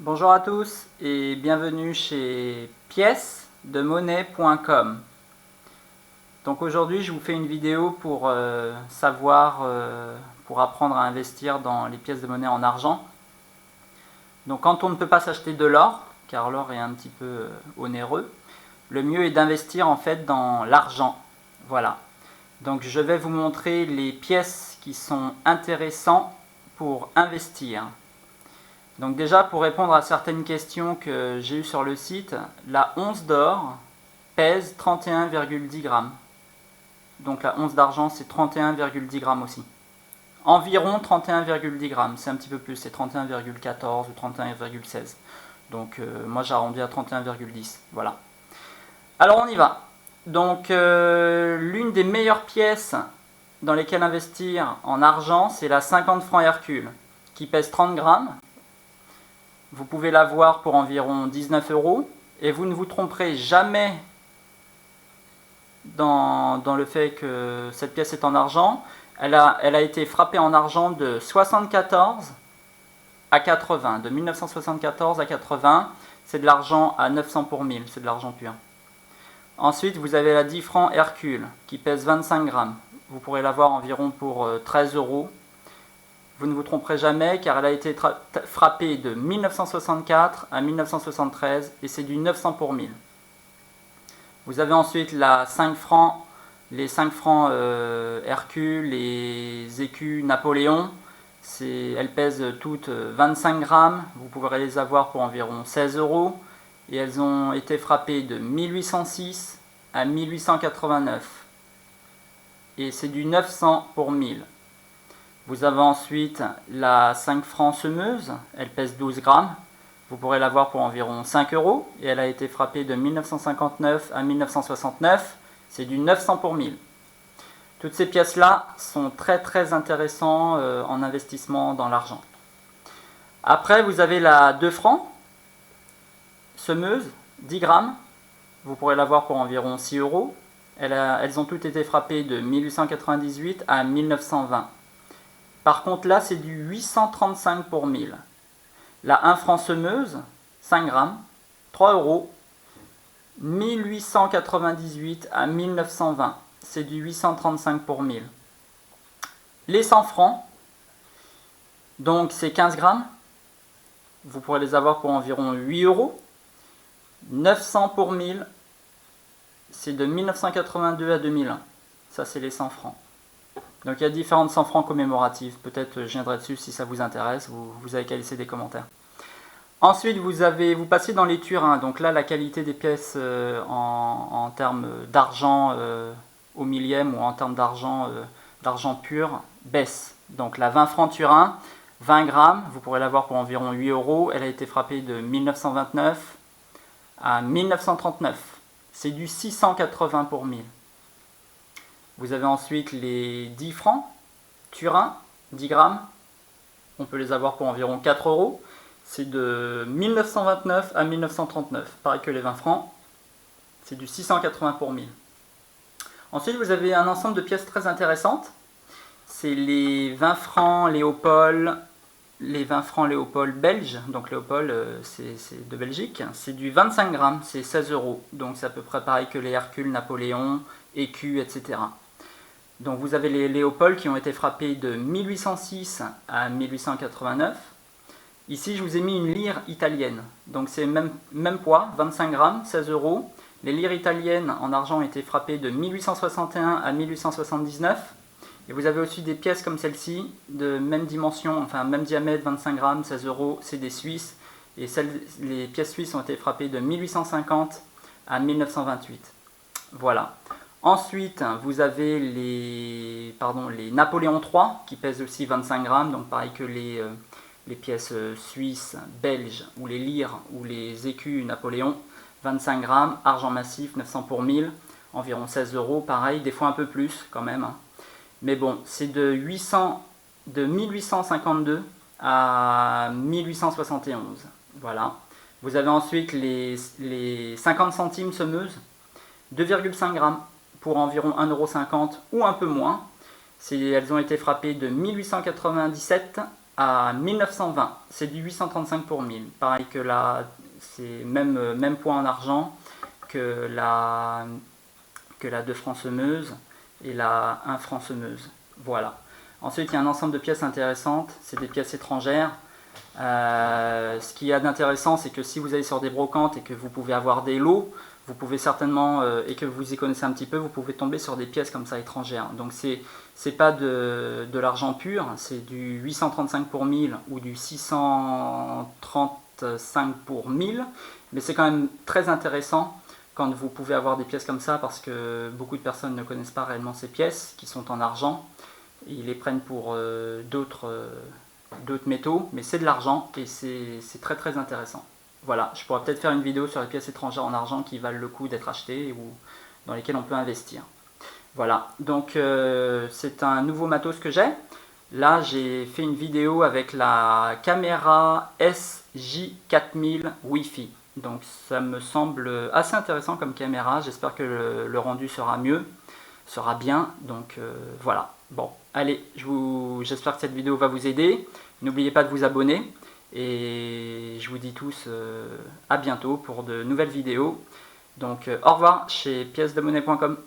Bonjour à tous et bienvenue chez piècesdemonnaie.com. Donc aujourd'hui je vous fais une vidéo pour pour apprendre à investir dans les pièces de monnaie en argent. Donc quand on ne peut pas s'acheter de l'or, car l'or est un petit peu onéreux, le mieux est d'investir en fait dans l'argent. Voilà. Donc je vais vous montrer les pièces qui sont intéressantes pour investir. Donc déjà, pour répondre à certaines questions que j'ai eues sur le site, la once d'or pèse 31,10 grammes. Donc la once d'argent, c'est 31,10 grammes aussi. Environ 31,10 grammes, c'est un petit peu plus, c'est 31,14 ou 31,16. Donc moi j'arrondis à 31,10, voilà. Alors on y va. Donc l'une des meilleures pièces dans lesquelles investir en argent, c'est la 50 francs Hercule, qui pèse 30 grammes. Vous pouvez l'avoir pour environ 19 € et vous ne vous tromperez jamais dans le fait que cette pièce est en argent. Elle a été frappée en argent de 74 à 80. De 1974 à 80, c'est de l'argent à 900 pour 1000, c'est de l'argent pur. Ensuite, vous avez la 10 francs Hercule qui pèse 25 grammes. Vous pourrez l'avoir environ pour 13 €. Vous ne vous tromperez jamais car elle a été frappée de 1964 à 1973 et c'est du 900 pour 1000. Vous avez ensuite la 5 francs, les 5 francs Hercule, les écus Napoléon. Elles pèsent toutes 25 grammes. Vous pourrez les avoir pour environ 16 € et elles ont été frappées de 1806 à 1889 et c'est du 900 pour 1000. Vous avez ensuite la 5 francs semeuse, elle pèse 12 grammes. Vous pourrez l'avoir pour environ 5 € et elle a été frappée de 1959 à 1969. C'est du 900 pour 1000. Toutes ces pièces-là sont très intéressantes en investissement dans l'argent. Après, vous avez la 2 francs semeuse, 10 grammes. Vous pourrez l'avoir pour environ 6 €. Elles ont toutes été frappées de 1898 à 1920. Par contre, là, c'est du 835 pour 1000. La 1 franc semeuse, 5 grammes, 3 €, 1898 à 1920. C'est du 835 pour 1000. Les 100 francs, donc c'est 15 grammes. Vous pourrez les avoir pour environ 8 €. 900 pour 1000, c'est de 1982 à 2001. Ça, c'est les 100 francs. Donc il y a différentes 100 francs commémoratives, peut-être je viendrai dessus si ça vous intéresse, vous avez qu'à laisser des commentaires. Ensuite vous passez dans les turins, donc là la qualité des pièces en termes d'argent au millième ou en termes d'argent pur baisse. Donc la 20 francs Turin, 20 grammes, vous pourrez l'avoir pour environ 8 €, elle a été frappée de 1929 à 1939, c'est du 680 pour 1000. Vous avez ensuite les 10 francs, Turin, 10 grammes. On peut les avoir pour environ 4 €. C'est de 1929 à 1939. Pareil que les 20 francs. C'est du 680 pour 1000. Ensuite, vous avez un ensemble de pièces très intéressantes. C'est les 20 francs Léopold, belges. Donc Léopold, c'est de Belgique. C'est du 25 grammes, c'est 16 €. Donc c'est à peu près pareil que les Hercule, Napoléon, écus, etc. Donc vous avez les Léopold qui ont été frappés de 1806 à 1889. Ici je vous ai mis une lyre italienne, donc c'est même poids, 25 grammes, 16 €. Les lyres italiennes en argent ont été frappées de 1861 à 1879. Et vous avez aussi des pièces comme celle-ci, de même dimension, enfin même diamètre, 25 grammes, 16 €, c'est des Suisses. Et les pièces suisses ont été frappées de 1850 à 1928. Voilà. Ensuite, vous avez les Napoléon III qui pèsent aussi 25 grammes, donc pareil que les pièces suisses, belges, ou les lyres, ou les écus Napoléon, 25 grammes, argent massif, 900 pour 1000, environ 16 €, pareil, des fois un peu plus quand même. Mais bon, c'est de 1852 à 1871. Voilà. Vous avez ensuite les 50 centimes semeuses, 2,5 grammes. Pour environ 1,50 € ou un peu moins. Elles ont été frappées de 1897 à 1920. C'est du 835 pour 1000. Pareil que c'est même poids en argent que la 2 francs semeuse et la 1 franc semeuse. Voilà. Ensuite, il y a un ensemble de pièces intéressantes. C'est des pièces étrangères. Ce qu'il y a d'intéressant, c'est que si vous allez sur des brocantes et que vous pouvez avoir des lots, vous pouvez certainement, et que vous y connaissez un petit peu, vous pouvez tomber sur des pièces comme ça étrangères. Donc c'est pas de l'argent pur, c'est du 835 pour 1000 ou du 635 pour 1000, mais c'est quand même très intéressant quand vous pouvez avoir des pièces comme ça, parce que beaucoup de personnes ne connaissent pas réellement ces pièces qui sont en argent. Ils les prennent pour d'autres métaux, mais c'est de l'argent et c'est très très intéressant. Voilà, je pourrais peut-être faire une vidéo sur les pièces étrangères en argent qui valent le coup d'être achetées ou dans lesquelles on peut investir. Voilà, donc c'est un nouveau matos que j'ai. Là, j'ai fait une vidéo avec la caméra SJ4000 Wi-Fi. Donc ça me semble assez intéressant comme caméra. J'espère que le rendu sera bien. Donc voilà. Bon, allez, j'espère que cette vidéo va vous aider. N'oubliez pas de vous abonner. Et je vous dis tous à bientôt pour de nouvelles vidéos. Donc au revoir chez piècesdemonnaie.com.